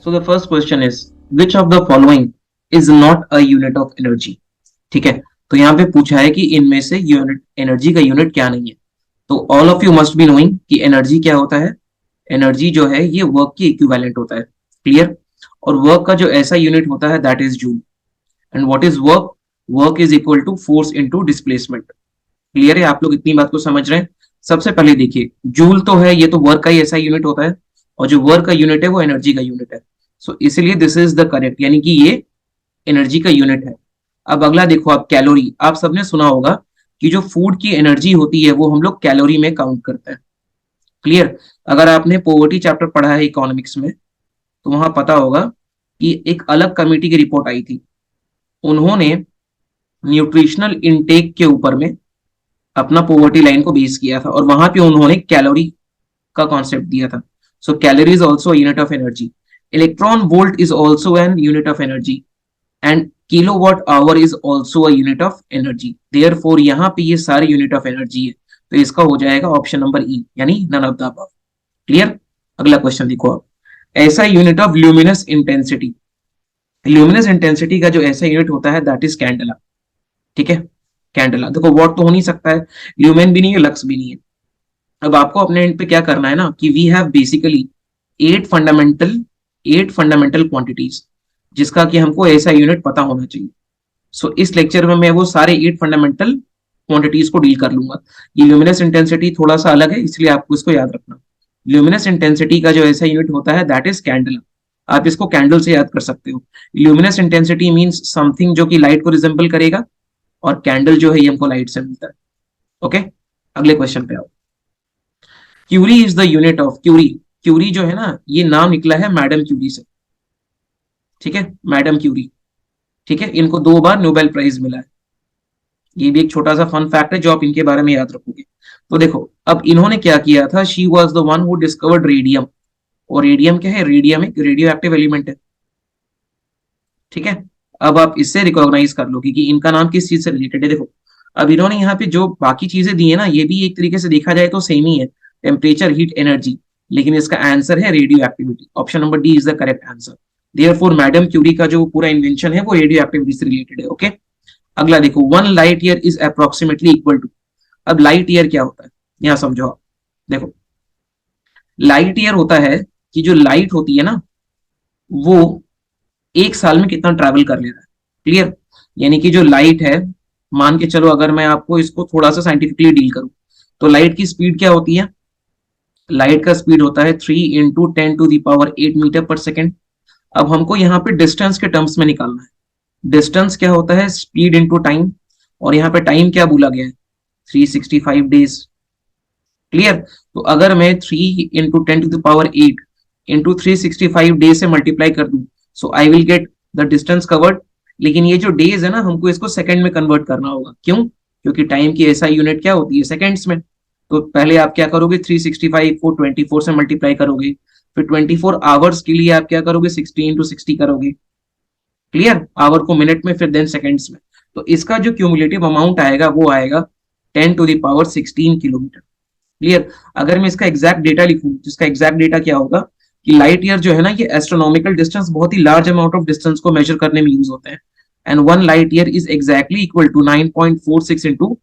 So the first question is which of the following is not a unit of energy. ठीक है, तो यहाँ पे पूछा है कि इनमें से यूनिट एनर्जी का यूनिट क्या नहीं है. तो all of you must be knowing कि एनर्जी क्या होता है. एनर्जी जो है ये वर्क की इक्विवेलेंट होता है. क्लियर. और वर्क का जो ऐसा यूनिट होता है that is joule. And what is work. Work is equal to force into displacement. Clear है, आप लोग इतनी बात को समझ रहे हैं. सबसे पहले देखिए, जूल तो है, ये तो वर्क का ही ऐसा यूनिट होता है. और जो वर्क का यूनिट है वो एनर्जी का यूनिट है. सो इसलिए दिस इज द करेक्ट, यानी कि ये एनर्जी का यूनिट है. अब अगला देखो आप, कैलोरी. आप सबने सुना होगा कि जो फूड की एनर्जी होती है वो हम लोग कैलोरी में काउंट करते हैं. क्लियर. अगर आपने पॉवर्टी चैप्टर पढ़ा है इकोनॉमिक्स में तो वहां पता होगा कि एक अलग कमेटी की रिपोर्ट आई थी. उन्होंने न्यूट्रिशनल इनटेक के ऊपर में अपना पॉवर्टी लाइन को बेस किया था और वहां पे उन्होंने कैलोरी का कॉन्सेप्ट दिया था. So calorie is also unit of energy. Electron volt is also an unit of energy and kilowatt hour is also a unit of energy. Therefore यहाँ पे ये सारे यूनिट ऑफ एनर्जी है. तो इसका हो जाएगा ऑप्शन नंबर ई, यानी none of the above. Clear. अगला क्वेश्चन देखो आप. SI unit of luminous intensity. Luminous intensity का जो ऐसा यूनिट होता है दैट इज कैंडला. ठीक है, कैंडला. देखो वॉट तो हो नहीं सकता है, ल्यूमेन भी नहीं है, लक्स भी नहीं है. अब आपको अपने एंड पे क्या करना है ना कि we have basically eight fundamental quantities जिसका कि हमको ऐसा यूनिट पता होना चाहिए. सो इस लेक्चर में मैं वो सारे 8 फंडामेंटल क्वांटिटीज को डील कर लूंगा. ये ल्यूमिनस इंटेंसिटी थोड़ा सा अलग है इसलिए आपको इसको याद रखना. ल्यूमिनस इंटेंसिटी का जो ऐसा यूनिट होता है दैट इज कैंडल. आप इसको कैंडल से याद कर सकते हो. ल्यूमिनस इंटेंसिटी मींस समथिंग जो कि लाइट को रिजेंबल करेगा और कैंडल जो है ये हमको लाइट से मिलता है. ओके, अगले क्वेश्चन पे आओ. Curie is the unit of curie. Curie जो है ना ये नाम निकला है मैडम क्यूरी से. ठीक है, मैडम क्यूरी. ठीक है, इनको 2 बार नोबेल प्राइज मिला है. ये भी एक छोटा सा फन फैक्ट है जो आप इनके बारे में याद रखोगे. तो देखो अब इन्होंने क्या किया था. She was the one who discovered radium. और रेडियम क्या है, रेडियम एक रेडियो एक्टिव एलिमेंट है. ठीक है, अब आप इससे रिकॉग्नाइज कर लो कि इनका नाम किस चीज से रिलेटेड है. देखो अब इन्होंने यहाँ पे जो बाकी चीजें दी है ना ये भी एक तरीके से देखा जाए तो सेम ही है, टेम्परेचर, हीट, एनर्जी. लेकिन इसका आंसर है radioactivity. Option number D is the correct answer. Therefore madam curie का जो पूरा इन्वेंशन है वो रेडियो एक्टिविटी से रिलेटेड है. ओके, अगला देखो. 1 light year is approximately equal to. अब लाइट ईयर क्या होता है यहां समझो आप. देखो लाइट ईयर होता है कि जो लाइट होती है ना वो एक साल में कितना ट्रैवल कर ले रहा है. क्लियर. यानी कि जो लाइट है, मान के चलो अगर मैं आपको इसको थोड़ा सा साइंटिफिकली डील करूं तो लाइट की स्पीड क्या होती है. लाइट का स्पीड होता है 3 इंटू 10⁸ मीटर पर सेकेंड. अब हमको यहाँ पे डिस्टेंस के टर्म्स में निकालना है. डिस्टेंस क्या होता है, स्पीड इंटू टाइम. और यहाँ पे टाइम क्या बोला गया है, 365 डेज. क्लियर. तो अगर मैं 3 इंटू 10⁸ इंटू 365 डेज से मल्टीप्लाई कर दूं so I will get the distance covered. लेकिन ये जो डेज है ना हमको इसको सेकंड में कन्वर्ट करना होगा. क्यों, क्योंकि टाइम की ऐसा यूनिट क्या होती है, सेकंड्स में. तो पहले आप क्या करोगे, 365 को 24 से मल्टीप्लाई करोगे. फिर 24 आवर्स के लिए आप क्या करोगे, 60 इंटू 60 करोगे. क्लियर. आवर को मिनट में, फिर देन सेकंड्स में. तो इसका जो क्यूमुलेटिव अमाउंट आएगा वो आएगा 10⁻16 किलोमीटर. क्लियर. अगर मैं इसका एग्जैक्ट डेटा लिखूं जिसका एग्जैक्ट डेटा क्या होगा कि लाइट ईयर जो है ना ये एस्ट्रोनॉमिकल डिस्टेंस, बहुत ही लार्ज अमाउंट ऑफ डिस्टेंस को मेजर करने में यूज होते हैं. And 1 light year is exactly equal to 9.46 into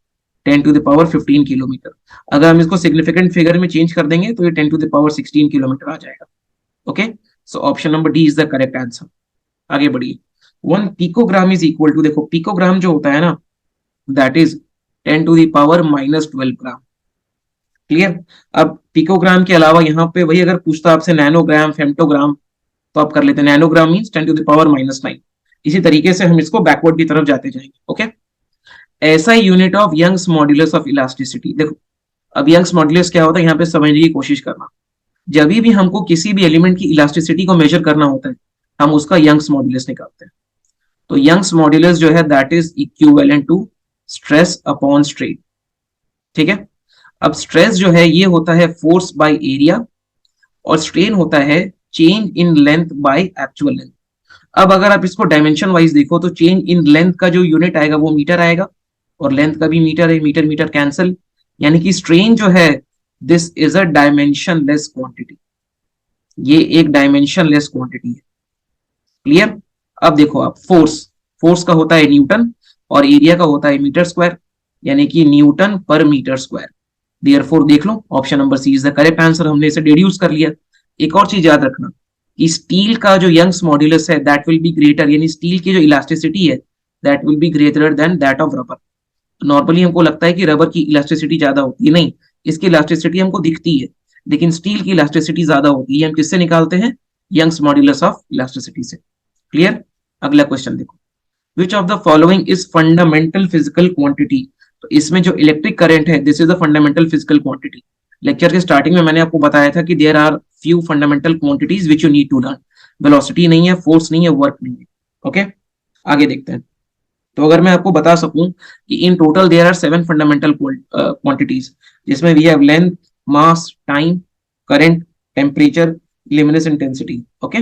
10⁻15 kilometre. अगर हम इसको सिग्निफिकेंट फिगर में चेंज कर देंगे तो ये 10⁻16 किलोमीटर आ जाएगा. Okay, so option number D is the correct answer. आगे बढ़िए. 1 पिकोग्राम इज इक्वल टू, देखो पिकोग्राम जो होता है ना दैट इज 10⁻12 ग्राम. क्लियर. अब पिकोग्राम के अलावा यहाँ पे वही अगर पूछता आपसे नैनोग्राम, फेम्टोग्राम तो आप कर लेते हैं. Nanogram means 10⁻⁹. इसी तरीके से हम इसको बैकवर्ड की तरफ जाते जाएंगे. ओके, SI unit of Young's modulus of elasticity. देखो अब यंग्स मॉड्यूलस क्या होता है यहाँ पे समझने की कोशिश करना. जब भी हमको किसी भी एलिमेंट की इलास्टिसिटी को मेजर करना होता है हम उसका यंग्स मॉड्यूलस निकालते हैं. तो यंग्स मॉड्यूलस जो है that is equivalent to stress upon strain. ठीक है. अब स्ट्रेस जो है ये होता है फोर्स बाय एरिया और स्ट्रेन होता है change in length by actual length. अब अगर आप इसको डायमेंशन वाइज देखो तो चेंज इन लेंथ का जो यूनिट आएगा वो मीटर आएगा और लेंथ का भी मीटर है. Metre metre cancel. यानी कि स्ट्रेन जो है this is a dimensionless quantity. ये एक डायमेंशनलेस क्वांटिटी है. क्लियर। अब देखो आप फोर्स, फोर्स का होता है न्यूटन और एरिया का होता है मीटर स्क्वायर, यानी कि न्यूटन पर मीटर स्क्वायर। देयरफॉर देख लो option number C is the correct answer, हमने इसे डिड्यूस कर लिया। एक और चीज याद रखना कि स्टील का जो यंग्स मॉड्यूलस है दैट विल बी ग्रेटर, यानी स्टील की जो इलास्टिसिटी है that will be greater than that of rubber. Normally हमको लगता है कि रबर की इलास्टिसिटी ज्यादा होती है, नहीं, इसकी इलास्टिसिटी हमको दिखती है, लेकिन स्टील की इलास्टिसिटी ज्यादा होती है। हम किससे निकालते हैं? यंग्स मॉड्यूलस ऑफ इलास्टिसिटी से। क्लियर। अगला क्वेश्चन देखो, which of the following is fundamental physical quantity. तो इसमें जो इलेक्ट्रिक करंट है this is the fundamental physical quantity. Lecture के स्टार्टिंग में मैंने आपको बताया था कि there are few fundamental quantities which you need to learn. Velocity नहीं है, फोर्स नहीं है, वर्क नहीं है। ओके, आगे देखते हैं। तो अगर मैं आपको बता सकूं कि in total there are 7 fundamental quantities, जिसमें we have length, mass, time, current, temperature, luminous intensity. Okay,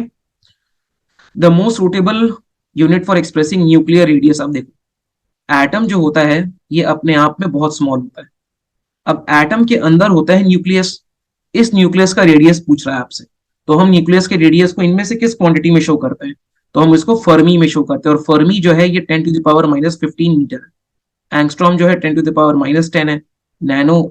the most suitable unit for expressing nuclear radius. अब देखो एटम जो होता है ये अपने आप में बहुत स्मॉल होता है। अब एटम के अंदर होता है न्यूक्लियस, इस न्यूक्लियस का रेडियस पूछ रहा है आपसे। तो हम न्यूक्लियस के रेडियस को इनमें से किस क्वांटिटी में शो करते हैं? तो हम इसको फर्मी में शो करते हैं, और फर्मी जो है ये 10⁻⁻15 मीटर है। एंगस्ट्रॉम जो है 10⁻⁻10 है। Nano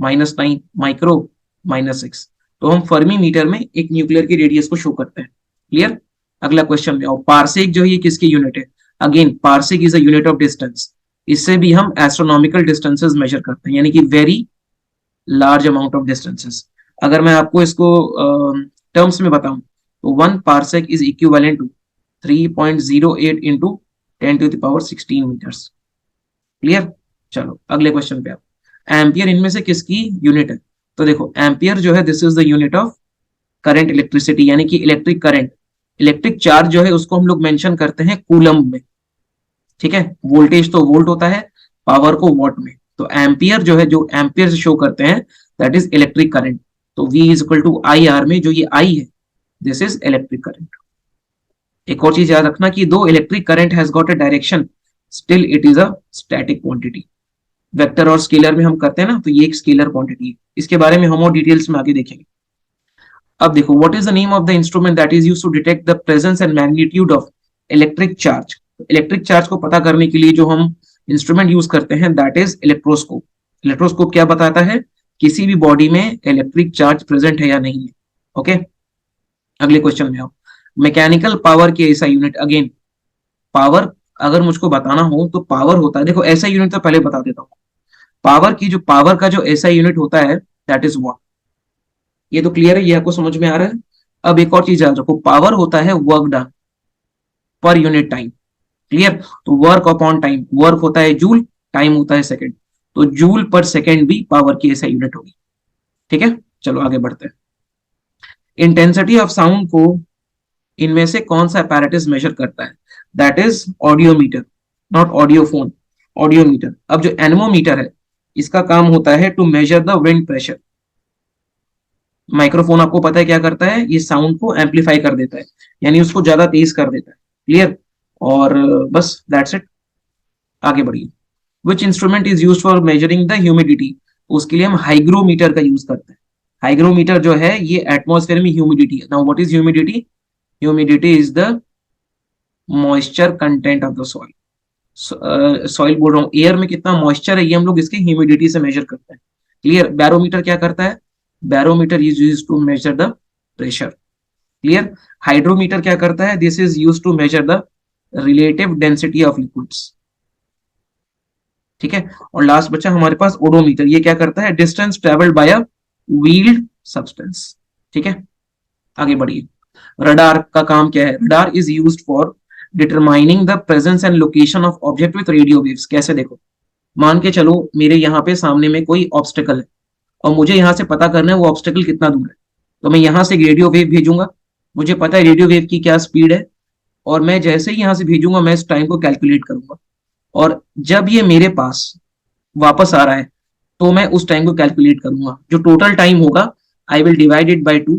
-9, micro -6। तो हम फर्मी मीटर में एक न्यूक्लियर की रेडियस को शो करते हैं। क्लियर। अगला क्वेश्चन में आओ, पारसेक जो है ये किसकी यूनिट है? Again parsec is a unit of distance. इससे भी हम एस्ट्रोनॉमिकल डिस्टेंसेस मेजर करते हैं, यानी कि very large amount of distances. अगर मैं आपको इसको टर्म्स में बताऊं तो 1 parsec is equivalent to 3.08 into 10⁻16 metres. Clear. चलो अगले क्वेश्चन पे आप, एम्पियर इनमें से किसकी यूनिट है? तो देखो एम्पियर जो है this is the unit of current electricity, यानी कि इलेक्ट्रिक करंट। इलेक्ट्रिक चार्ज जो है उसको हम लोग मेंशन करते हैं कूलम्ब में। ठीक है, वोल्टेज तो वोल्ट होता है, पावर को वॉट में। तो एम्पियर जो है, जो एम्पियर से शो करते हैं दैट इज इलेक्ट्रिक करंट। तो V is equal to I R में जो ये आई है दिस इज इलेक्ट्रिक करंट। एक और चीज याद रखना कि दो electric current has got a direction still it is a static quantity. Vector और स्केलर में हम करते हैं ना, तो ये एक स्केलर क्वांटिटी है। इसके बारे में हम और डिटेल्स में आगे देखेंगे। अब देखो, what is the name of the instrument that is used to detect the presence and magnitude of electric charge. Electric charge को पता करने के लिए जो हम इंस्ट्रूमेंट यूज करते हैं दैट इज इलेक्ट्रोस्कोप। इलेक्ट्रोस्कोप क्या बताता है? किसी भी बॉडी में इलेक्ट्रिक चार्ज प्रेजेंट है या नहीं है। ओके, अगले क्वेश्चन में आओ, मैकेनिकल पावर की ऐसा यूनिट। अगेन पावर अगर मुझको बताना हो तो पावर होता है, देखो ऐसा यूनिट तो पहले बता देता हूँ। पावर की जो पावर का जो ऐसा यूनिट होता है दैट इज वॉट। ये तो क्लियर है, ये आपको समझ में आ रहा है। अब एक और चीज याद रखो, पावर होता है work done per unit time. Clear. तो वर्क अपॉन टाइम, वर्क होता है जूल, टाइम होता है सेकंड। तो जूल पर सेकंड भी पावर की ऐसा यूनिट होगी। ठीक है, चलो आगे बढ़ते हैं। इंटेंसिटी ऑफ साउंड को इनमें से कौन सा अपैरेटस मेजर करता है? That is audiometer, not audiophone, audiometer. अब जो एनमोमीटर है इसका काम होता है to measure the wind pressure. Microphone आपको पता है क्या करता है? ये साउंड को एम्पलीफाई कर देता है, यानी उसको ज्यादा तेज कर देता है। क्लियर। और बस दैट्स इट, आगे बढ़िए। Which instrument is use for measuring the humidity? उसके लिए हम हाइग्रोमीटर का यूज करते हैं। हाइग्रोमीटर जो है ये एटमॉस्फेयर में ह्यूमिडिटी है। Now what is humidity? Humidity is the moisture content of the soil. Soil बोल रहा हूँ, एयर में कितना मॉइस्चर है ये हम लोग इसके ह्यूमिडिटी से मेजर करते हैं। क्लियर। बैरोमीटर क्या करता है? Barometer is use to measure the pressure. Clear. Hydrometer क्या करता है? This is use to measure the relative density of liquids. ठीक है। और लास्ट बचा हमारे पास ओडोमीटर, ये क्या करता है? Distance travelled by a wheeled substance. ठीक है, आगे बढ़िए। रडार का काम क्या है? Radar is used for determining the presence and location of object with radio waves. कैसे? देखो मान के चलो मेरे यहाँ पे सामने में कोई ऑब्स्टेकल है और मुझे यहाँ से पता करना है वो ऑब्स्टेकल कितना दूर है। तो मैं यहाँ से रेडियो वेव भेजूंगा, मुझे पता है रेडियो वेव की क्या स्पीड है, और मैं जैसे ही यहाँ से भेजूंगा मैं इस टाइम को कैलकुलेट करूंगा, और जब ये मेरे पास वापस आ रहा है तो मैं उस टाइम को कैलकुलेट करूंगा। जो टोटल टाइम होगा I will divide it by 2,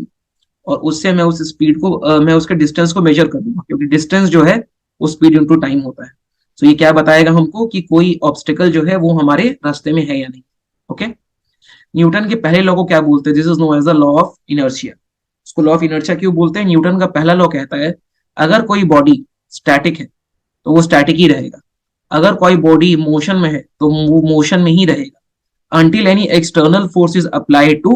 और उससे मैं उस स्पीड को मैं उसके डिस्टेंस को मेजर कर दूंगा, क्योंकि डिस्टेंस जो है वो स्पीड इंटू टाइम होता है। तो ये क्या बताएगा हमको कि कोई ऑब्स्टिकल जो है वो हमारे रास्ते में है या नहीं। ओके, न्यूटन के पहले लॉ को क्या बोलते हैं? This is known as the law of inertia. उसको लॉ ऑफ इनर्शिया क्यों बोलते हैं? न्यूटन का पहला लॉ कहता है अगर कोई बॉडी स्टैटिक है तो वो स्टैटिक ही रहेगा, अगर कोई बॉडी मोशन में है तो वो मोशन में ही रहेगा, until any external force is applied to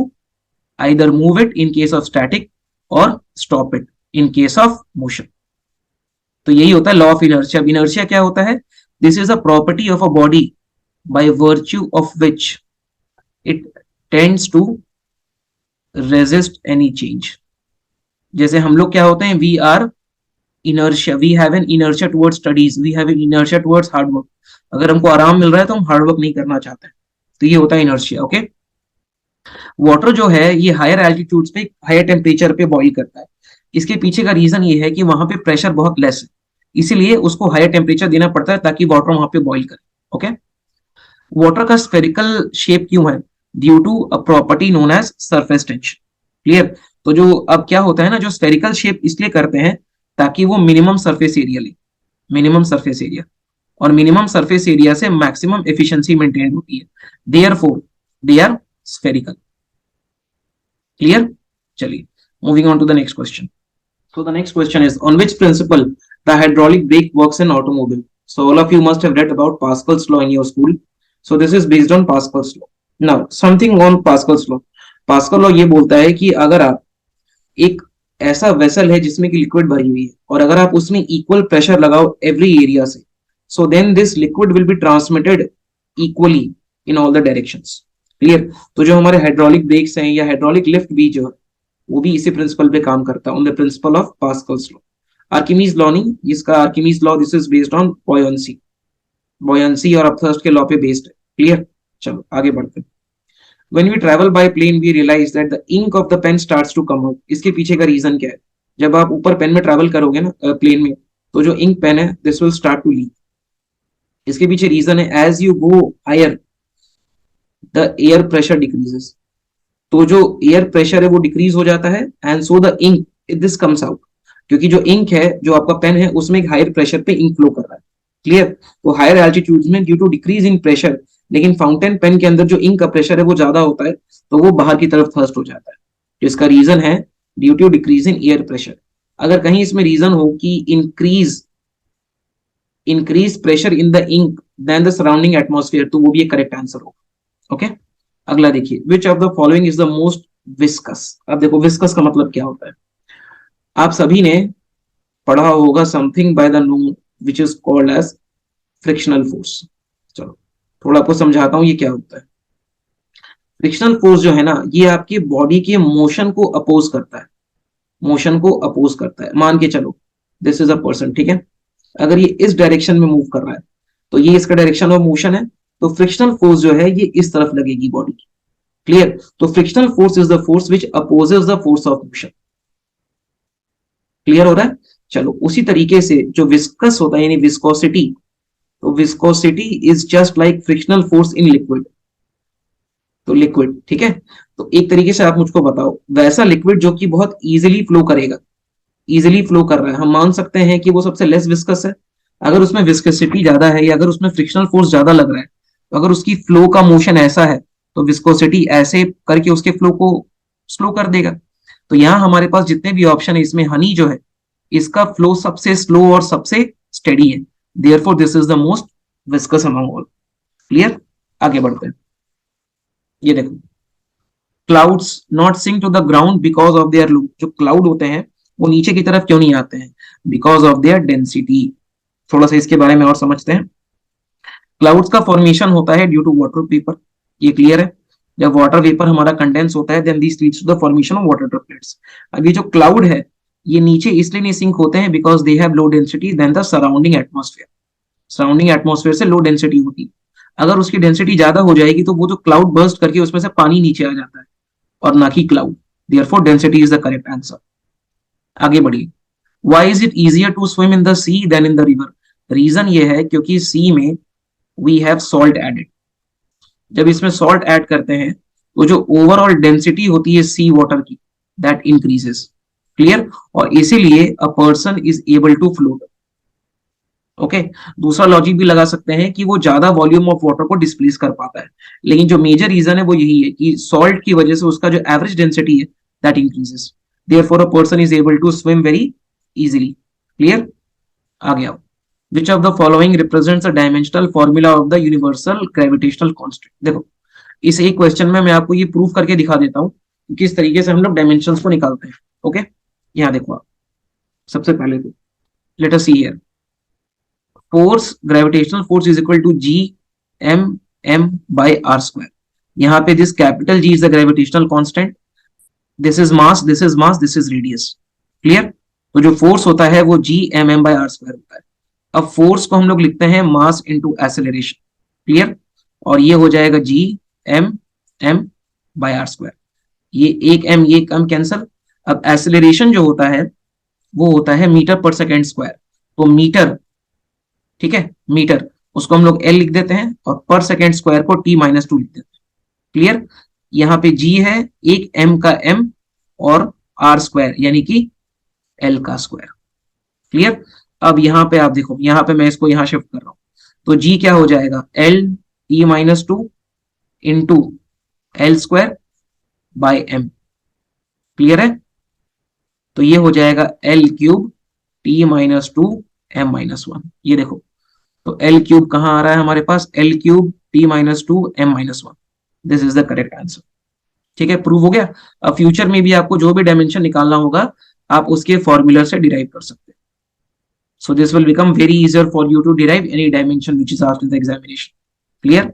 either move it in case of static or stop it in case of motion. तो यही होता है लॉ ऑफ इनर्शिया. इनर्शिया क्या होता है? This is a property of a body by virtue of which it tends to resist any change. जैसे हम लोग क्या होते हैं, we are inertia, we have an inertia towards studies, we have an inertia towards hard work. अगर हमको आराम मिल रहा है तो हम हार्ड वर्क नहीं करना चाहते, तो ये होता है इनर्शिया. ओके, वाटर जो है ये हायर एल्टीट्यूड्स पे हायर टेम्परेचर पे बॉइल करता है. इसके पीछे का रीजन ये है कि वहां पे प्रेशर बहुत लेस है, इसीलिए उसको हायर टेम्परेचर देना पड़ता है ताकि वाटर वहां पे बॉइल करे. ओके, वाटर का स्फेरिकल शेप क्यों है? Due to a property known as surface tension. Clear? तो जो अब क्या होता है ना, जो स्फेरिकल शेप इसलिए करते हैं ताकि वो मिनिमम सरफेस एरिया ले, मिनिमम सरफेस एरिया, और मिनिमम सरफेस एरिया से मैक्सिमम एफिशिएंसी मेंटेन होती है, therefore they are spherical. Clear? चलिए, moving on to the next question. So the next question is, on which principle the hydraulic brake works in automobile? So all of you must have read about Pascal's law in your school. So this is based on Pascal's law. Now something on Pascal's law. Pascal law ये बोलता है कि अगर आप एक ऐसा vessel है जिसमें कि लिक्विड भरी हुई है और अगर आप उसमें इक्वल प्रेशर लगाओ एवरी एरिया से, so then this liquid will be transmitted equally in all the directions. Clear? तो जो हमारे हाइड्रोलिक ब्रेक्स हैं या हाइड्रोलिक लिफ्ट भी जो है वो भी इसी प्रिंसिपल पे काम करता है, on the principle of Pascal's law. Archimedes law नहीं, इसका Archimedes law this is based on buoyancy, buoyancy और अपथर्स्ट के लॉ पे बेस्ड है. क्लियर? चलो आगे बढ़ते हैं. When we travel by plane, we realize that the ink of the pen starts to come out. इसके पीछे का रीजन क्या है? जब आप ऊपर पेन में ट्रैवल करोगे ना प्लेन में, तो जो इंक पेन है this will start to leak. इसके पीछे रीजन है, as you go higher the air pressure decreases. तो जो एयर प्रेशर है वो डिक्रीज हो जाता है and so the ink this comes out, क्योंकि जो इंक है, जो आपका पेन है, उसमें एक हायर प्रेशर पे इंक फ्लो कर रहा है. क्लियर? तो हायर एल्टीट्यूड्स में due to decrease in pressure, लेकिन फाउंटेन पेन के अंदर जो इंक का प्रेशर है वो ज्यादा होता है, तो वो बाहर की तरफ थर्स्ट हो जाता है. तो इसका रीजन है due to decrease in air pressure. अगर कहीं इसमें रीजन हो कि increase pressure in the ink then the surrounding atmosphere, तो वो भी एक करेक्ट आंसर होगा. ओके, अगला देखिए, विच of the following is the most viscous. अब देखो विस्कस का मतलब क्या होता है. आप सभी ने पढ़ा होगा something by the known which is called as frictional force. चलो थोड़ा आपको समझाता हूं ये क्या होता है. फ्रिक्शनल फोर्स जो है ना, ये आपकी बॉडी के मोशन को अपोज करता है, मोशन को अपोज करता है. मान के चलो दिस इज अ पर्सन, ठीक है, अगर ये इस डायरेक्शन में मूव कर रहा है तो ये इसका डायरेक्शन ऑफ मोशन है, तो फ्रिक्शनल फोर्स जो है ये इस तरफ लगेगी बॉडी की. क्लियर? तो frictional force is the force which opposes the force of motion. Clear हो रहा है? चलो उसी तरीके से जो विस्कस होता है यानी विस्कोसिटी, तो viscosity is just like frictional force in liquid. तो लिक्विड, ठीक है, तो एक तरीके से आप मुझको बताओ वैसा लिक्विड जो कि बहुत इजीली फ्लो करेगा, इजीली फ्लो कर रहा है, हम मान सकते हैं कि वो सबसे लेस विस्कस है. अगर उसमें विस्कोसिटी ज्यादा है या अगर उसमें फ्रिक्शनल फोर्स ज्यादा लग रहा है, तो अगर उसकी फ्लो का मोशन ऐसा है तो विस्कोसिटी ऐसे करके उसके फ्लो को स्लो कर देगा. तो यहाँ हमारे पास जितने भी ऑप्शन है इसमें हनी जो है इसका फ्लो सबसे स्लो और सबसे स्टेडी है, therefore this is the most viscous among all. Clear? आगे बढ़ते हैं. ये देखो, clouds not sink to the ground because of their low. जो क्लाउड होते हैं वो नीचे की तरफ क्यों नहीं आते हैं? Because of there density. थोड़ा सा इसके बारे में और समझते हैं. क्लाउड्स का फॉर्मेशन होता है ड्यू टू वाटर वेपर, ये क्लियर है. जब वाटर वेपर हमारा कंडेंस होता है then this leads to the formation of water droplets. अब ये जो क्लाउड है ये नीचे इसलिए नहीं सिंक होते हैं because they have low density than the surrounding atmosphere. Surrounding atmosphere से लो डेंसिटी होती है. अगर उसकी डेंसिटी ज्यादा हो जाएगी तो वो जो क्लाउड बर्स्ट करके उसमें से पानी नीचे आ जाता है और ना कि cloud. Therefore density is the correct answer. आगे बढ़िए. Why is it easier to swim in the sea then in the river? Reason ये है क्योंकि सी में वी हैव सॉल्ट एडेड. जब इसमें सॉल्ट ऐड करते हैं तो जो ओवरऑल डेंसिटी होती है सी वाटर की दैट इंक्रीजेस. क्लियर? और इसीलिए a person is able to float. Okay, दूसरा लॉजिक भी लगा सकते हैं कि वो ज्यादा वॉल्यूम ऑफ वाटर को डिस्प्लेस कर पाता है, लेकिन जो मेजर रीजन है वो यही है कि सॉल्ट की वजह से उसका जो एवरेज डेंसिटी है that increases. Therefore a person is able to swim very easily. Clear? आगे आओ। Which of the following represents a dimensional formula of the universal gravitational constant. देखो इस एक क्वेश्चन में मैं आपको ये प्रूव करके दिखा देता हूँ कि किस तरीके से हम लोग डायमेंशंस को निकालते हैं। ओके, यहाँ देखो आप, सबसे पहले तो let us see here, force, gravitational force is equal to G M M by R square. यहाँ पे this capital G is the gravitational constant, this is mass, this is mass, this is radius. Clear? तो जो force होता है वो G M M by R square होता है। अब फोर्स को हम लोग लिखते हैं मास इंटू एक्सेलरेशन। क्लियर? और ये हो जाएगा G M M by R square. ये एक एम ये कम कैंसल। अब एक्सेलरेशन जो होता है वो होता है मीटर पर सेकेंड स्क्वायर। तो मीटर, ठीक है, मीटर, उसको हम लोग एल लिख देते हैं और पर सेकेंड स्क्वायर को टी माइनस टू लिख देते हैं। क्लियर? यहाँ पे जी है एक एम का एम और आर स्क्वायर यानी कि एल का स्क्वायर। क्लियर? अब यहाँ पे आप देखो, यहाँ पे मैं इसको यहाँ शिफ्ट कर रहा हूं, तो जी क्या हो जाएगा, L T minus two into L square by M. Clear है? तो ये हो जाएगा L cube T minus two M minus one. ये देखो, तो एल क्यूब कहां आ रहा है हमारे पास, L cube T minus two M minus one. This is the correct answer. ठीक है, प्रूव हो गया। अब फ्यूचर में भी आपको जो भी डायमेंशन निकालना होगा आप उसके फॉर्मूला से डिराइव कर सकते हैं। So this will become very easier for you to derive any dimension which is asked in the examination. Clear?